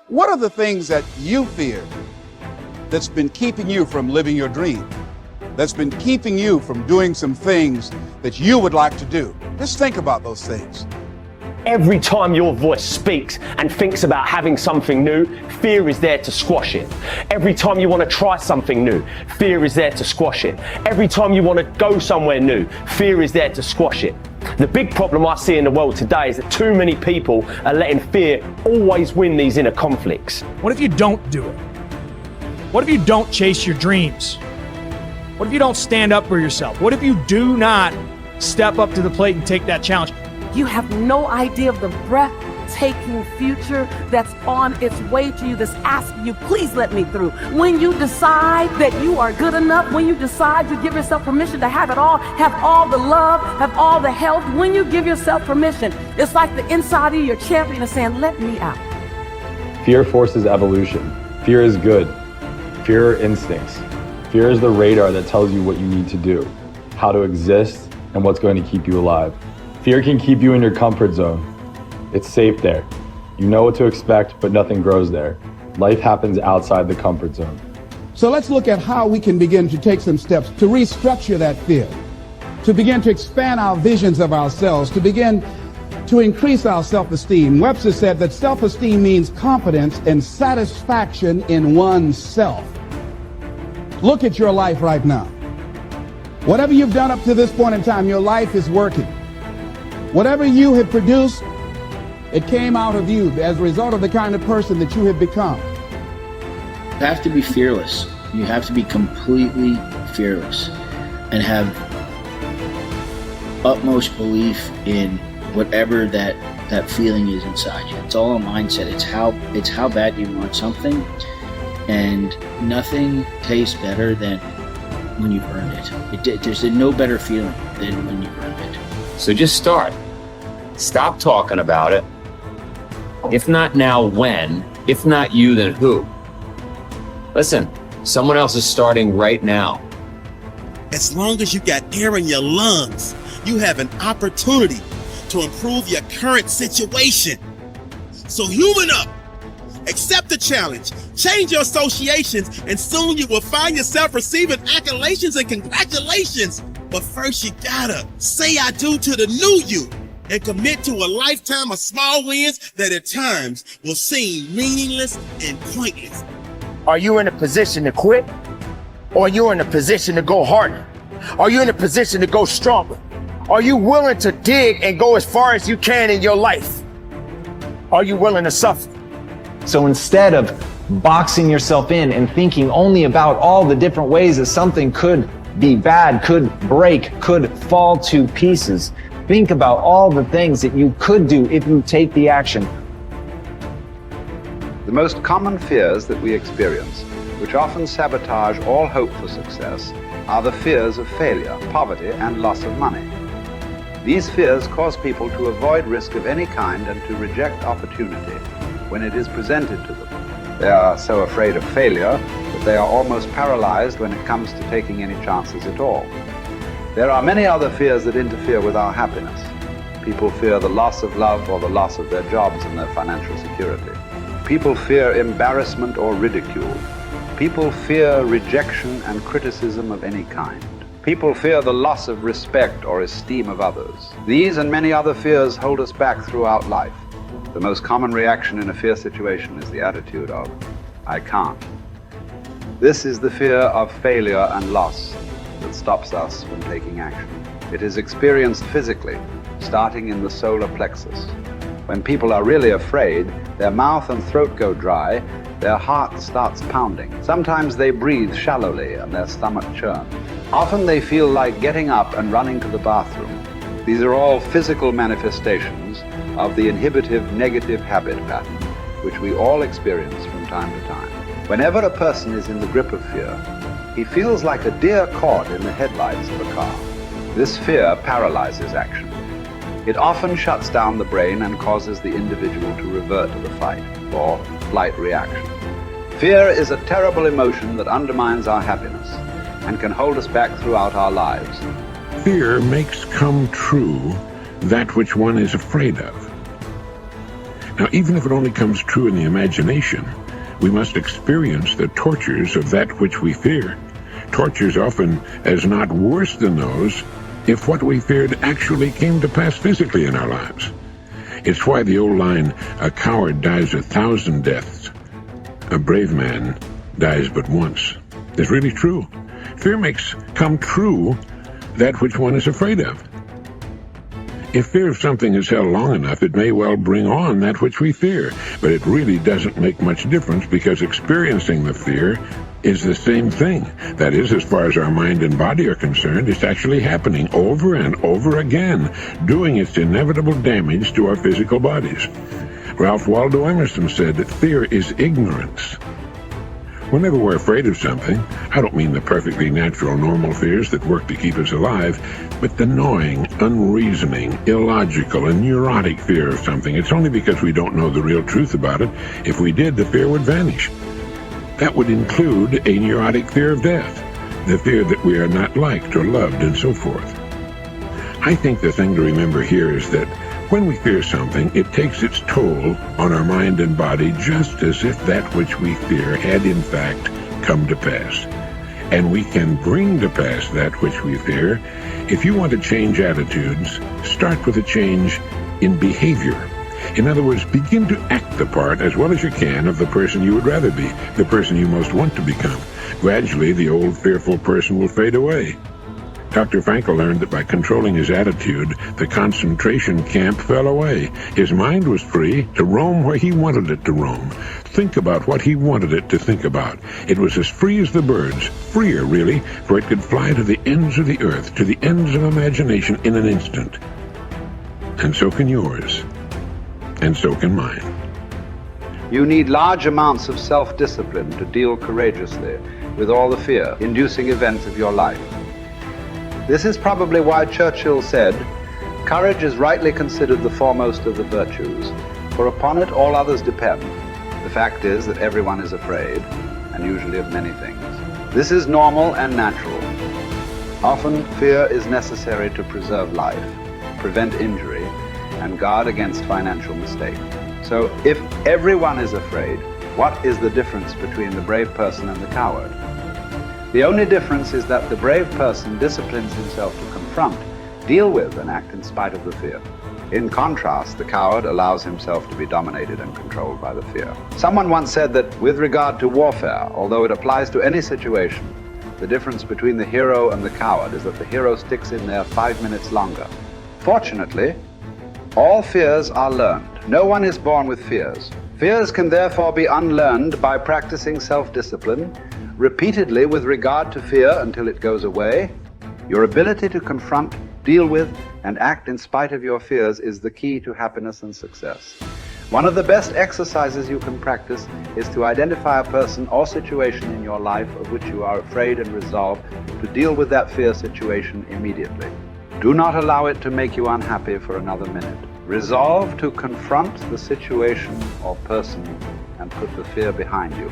What are the things that you fear that's been keeping you from living your dream? That's been keeping you from doing some things that you would like to do? Just think about those things. Every time your voice speaks and thinks about having something new, fear is there to squash it. Every time you want to try something new, fear is there to squash it. Every time you want to go somewhere new, fear is there to squash it. The big problem I see in the world today is that too many people are letting fear always win these inner conflicts. What if you don't do it? What if you don't chase your dreams? What if you don't stand up for yourself? What if you do not step up to the plate and take that challenge? You have no idea of the breathtaking future that's on its way to you, that's asking you, please let me through. When you decide that you are good enough, when you decide to give yourself permission to have it all, have all the love, have all the health, when you give yourself permission, it's like the inside of your champion is saying, let me out. Fear forces evolution. Fear is good. Fear are instincts. Fear is the radar that tells you what you need to do, how to exist, and what's going to keep you alive. Fear can keep you in your comfort zone. It's safe there. You know what to expect, but nothing grows there. Life happens outside the comfort zone. So let's look at how we can begin to take some steps to restructure that fear, to begin to expand our visions of ourselves, to begin to increase our self-esteem. Webster said that self-esteem means confidence and satisfaction in oneself. Look at your life right now. Whatever you've done up to this point in time, your life is working. Whatever you have produced, it came out of you as a result of the kind of person that you have become. You have to be fearless. You have to be completely fearless and have utmost belief in whatever that feeling is inside you. It's all a mindset. It's how bad you want something, and nothing tastes better than when you've earned it. There's no better feeling than when you've earned it. So just start. Stop talking about it. If not now, when? If not you, then who? Listen, someone else is starting right now. As long as you got air in your lungs, you have an opportunity to improve your current situation. So human up, accept the challenge, change your associations, and soon you will find yourself receiving accolades and congratulations. But first you gotta say I do to the new you and commit to a lifetime of small wins that at times will seem meaningless and pointless. Are you in a position to quit? Or are you in a position to go harder? Are you in a position to go stronger? Are you willing to dig and go as far as you can in your life? Are you willing to suffer? So instead of boxing yourself in and thinking only about all the different ways that something could be bad, could break, could fall to pieces, think about all the things that you could do if you take the action. The most common fears that we experience, which often sabotage all hope for success, are the fears of failure, poverty, and loss of money. These fears cause people to avoid risk of any kind and to reject opportunity when it is presented to them. They are so afraid of failure that they are almost paralyzed when it comes to taking any chances at all. There are many other fears that interfere with our happiness. People fear the loss of love or the loss of their jobs and their financial security. People fear embarrassment or ridicule. People fear rejection and criticism of any kind. People fear the loss of respect or esteem of others. These and many other fears hold us back throughout life. The most common reaction in a fear situation is the attitude of, I can't. This is the fear of failure and loss that stops us from taking action. It is experienced physically, starting in the solar plexus. When people are really afraid, their mouth and throat go dry, their heart starts pounding. Sometimes they breathe shallowly and their stomach churns. Often they feel like getting up and running to the bathroom. These are all physical manifestations of the inhibitive negative habit pattern, which we all experience from time to time. Whenever a person is in the grip of fear, he feels like a deer caught in the headlights of a car. This fear paralyzes action. It often shuts down the brain and causes the individual to revert to the fight or flight reaction. Fear is a terrible emotion that undermines our happiness and can hold us back throughout our lives. Fear makes come true that which one is afraid of. Now, even if it only comes true in the imagination, we must experience the tortures of that which we fear. Tortures often as not worse than those if what we feared actually came to pass physically in our lives. It's why the old line, "A coward dies 1,000 deaths, a brave man dies but once," is really true. Fear makes come true that which one is afraid of. If fear of something is held long enough, it may well bring on that which we fear, but it really doesn't make much difference because experiencing the fear is the same thing. That is, as far as our mind and body are concerned, it's actually happening over and over again, doing its inevitable damage to our physical bodies. Ralph Waldo Emerson said that fear is ignorance. Whenever we're afraid of something, I don't mean the perfectly natural, normal fears that work to keep us alive, but the gnawing, unreasoning, illogical, and neurotic fear of something. It's only because we don't know the real truth about it. If we did, the fear would vanish. That would include a neurotic fear of death, the fear that we are not liked or loved, and so forth. I think the thing to remember here is that when we fear something, it takes its toll on our mind and body just as if that which we fear had in fact come to pass. And we can bring to pass that which we fear. If you want to change attitudes, start with a change in behavior. In other words, begin to act the part as well as you can of the person you would rather be, the person you most want to become. Gradually, the old fearful person will fade away. Dr. Frankl learned that by controlling his attitude, the concentration camp fell away. His mind was free to roam where he wanted it to roam, think about what he wanted it to think about. It was as free as the birds, freer really, for it could fly to the ends of the earth, to the ends of imagination in an instant. And so can yours. And so can mine. You need large amounts of self-discipline to deal courageously with all the fear-inducing events of your life. This is probably why Churchill said, "Courage is rightly considered the foremost of the virtues, for upon it all others depend." The fact is that everyone is afraid, and usually of many things. This is normal and natural. Often, fear is necessary to preserve life, prevent injury, and guard against financial mistake. So if everyone is afraid, what is the difference between the brave person and the coward? The only difference is that the brave person disciplines himself to confront, deal with, and act in spite of the fear. In contrast, the coward allows himself to be dominated and controlled by the fear. Someone once said that with regard to warfare, although it applies to any situation, the difference between the hero and the coward is that the hero sticks in there 5 minutes longer. Fortunately, all fears are learned. No one is born with fears. Fears can therefore be unlearned by practicing self-discipline repeatedly with regard to fear until it goes away. Your ability to confront, deal with, and act in spite of your fears is the key to happiness and success. One of the best exercises you can practice is to identify a person or situation in your life of which you are afraid and resolve to deal with that fear situation immediately. Do not allow it to make you unhappy for another minute. Resolve to confront the situation or person and put the fear behind you.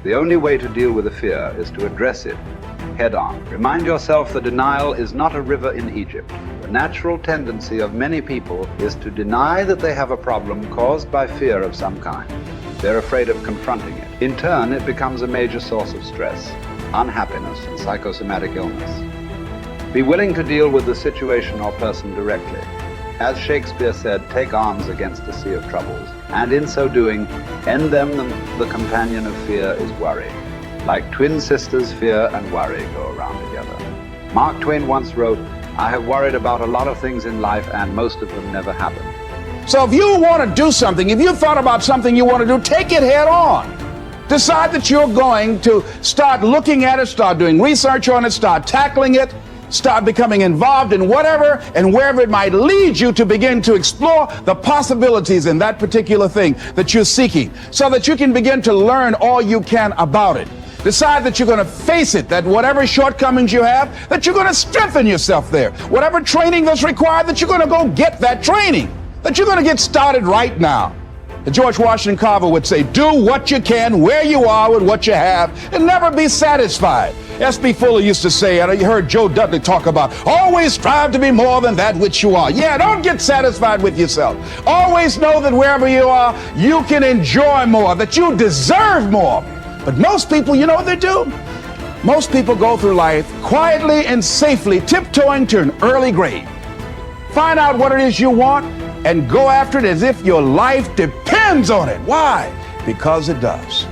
The only way to deal with the fear is to address it head on. Remind yourself that denial is not a river in Egypt. The natural tendency of many people is to deny that they have a problem caused by fear of some kind. They're afraid of confronting it. In turn, it becomes a major source of stress, unhappiness, and psychosomatic illness. Be willing to deal with the situation or person directly. As Shakespeare said, take arms against a sea of troubles, and in so doing, end them. The companion of fear is worry. Like twin sisters, fear and worry go around together. Mark Twain once wrote, "I have worried about a lot of things in life, and most of them never happen." So if you want to do something, if you've thought about something you want to do, take it head on. Decide that you're going to start looking at it, start doing research on it, start tackling it, start becoming involved in whatever and wherever it might lead you to begin to explore the possibilities in that particular thing that you're seeking so that you can begin to learn all you can about it. Decide that you're going to face it, that whatever shortcomings you have, that you're going to strengthen yourself there. Whatever training that's required, that you're going to go get that training, that you're going to get started right now. George Washington Carver would say, do what you can, where you are with what you have, and never be satisfied. S.B. Fuller used to say, and you heard Joe Dudley talk about, always strive to be more than that which you are. Yeah, don't get satisfied with yourself. Always know that wherever you are, you can enjoy more, that you deserve more. But most people, you know what they do? Most people go through life quietly and safely, tiptoeing to an early grave. Find out what it is you want and go after it as if your life depends on it. Why? Because it does.